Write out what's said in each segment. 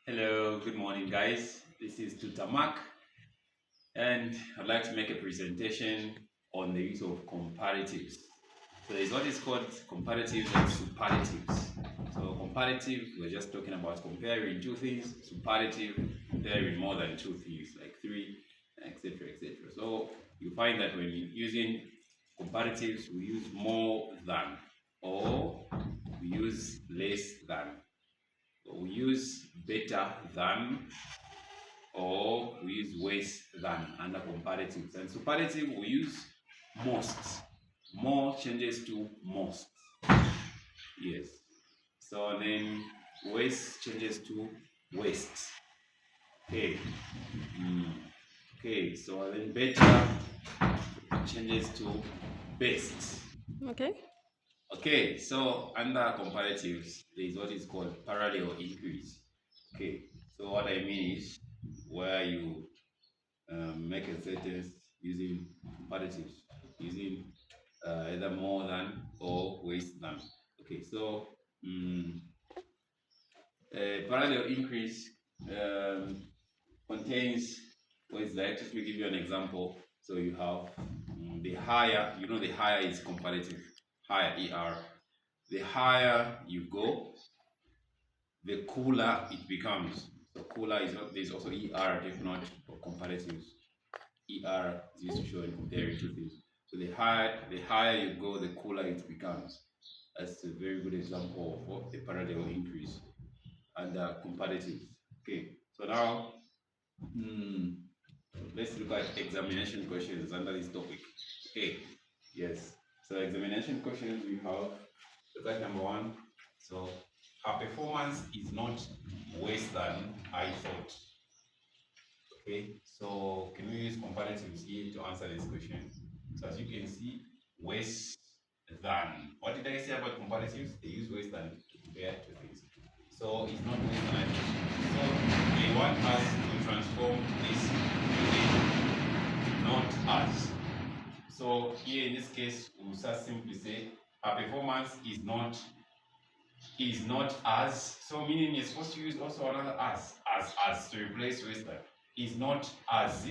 Hello, good morning, guys. This is Tutamak, and I'd like to make a presentation on the use of comparatives. So there's what is called comparatives and superlatives. So comparative, we're just talking about comparing two things. Superlative, comparing more than two things, like three, etc., etc. So you find that when you're using comparatives, we use more than, or we use less than. We use better than, or we use worse than under comparatives. And superlative, we use most. More changes to most. Yes. So then worse changes to worst. Okay. Okay. So then better changes to best. Okay, so under comparatives, there is what is called parallel increase. Okay, so what I mean is where you make a sentence using comparatives, using either more than or less than. Okay, so parallel increase contains words like, just to give you an example. So you have the higher, the higher is comparative, higher ER. The higher you go, the cooler it becomes. So cooler is not, there's also ER if not for comparatives. ER is used to show and comparing two things. So the higher you go, the cooler it becomes. That's a very good example of what a parallel increase under comparatives. Okay, so now let's look at examination questions under this topic. Okay, yes. So examination questions we have. Look at number one. So her performance is not worse than I thought. Okay, so can we use comparatives here to answer this question? So as you can see, worse than. What did I say about comparatives? They use worse than to compare two things. So it's not worse than I thought. So they want us to transform this to not as. So here in this case, we'll just simply say her performance is not as, so meaning you're supposed to use also another as to replace worse than. Is not as,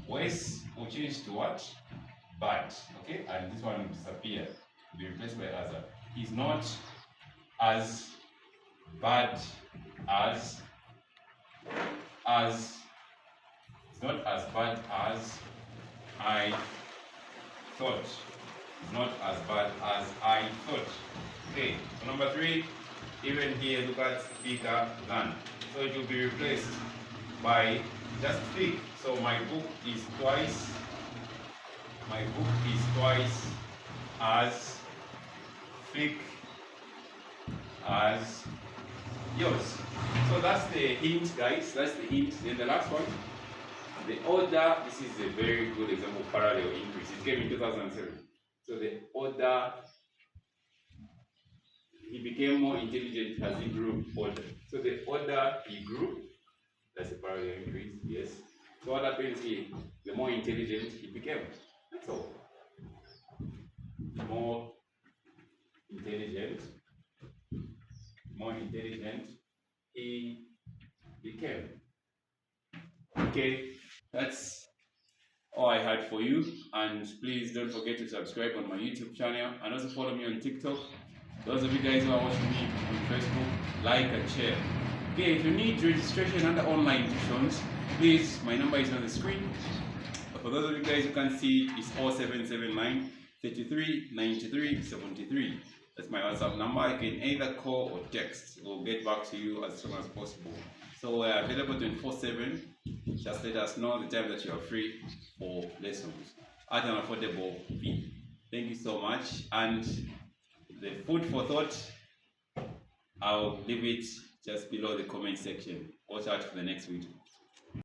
worse will change to what? Bad. Okay, and this one will disappear, be replaced by other. Is not as bad as it's not as bad as I thought. It's not as bad as I thought. Okay, so number three, even here, look at bigger than. So it will be replaced by just thick. So my book is twice as thick as yours. So that's the hint, guys. That's the hint. Then the last one, the order. This is a very good example of parallel increase. It came in 2007. So the order, he became more intelligent as he grew older. So the older he grew, that's a parallel increase, yes. So what happens here? The more intelligent he became. That's all. More intelligent he became. Okay, that's all I had for you. And please don't forget to subscribe on my YouTube channel and also follow me on TikTok. Those of you guys who are watching me on Facebook, like and share. Okay, if you need registration under online tuitions, please, my number is on the screen. But for those of you guys who can't see it, it's 0779 33 93 73. That's my WhatsApp number. You can either call or text. We'll get back to you as soon as possible. So we're available 24/7. Just let us know the time that you are free for lessons at an affordable fee. Thank you so much. And the food for thought, I'll leave it just below the comment section. Watch out for the next video.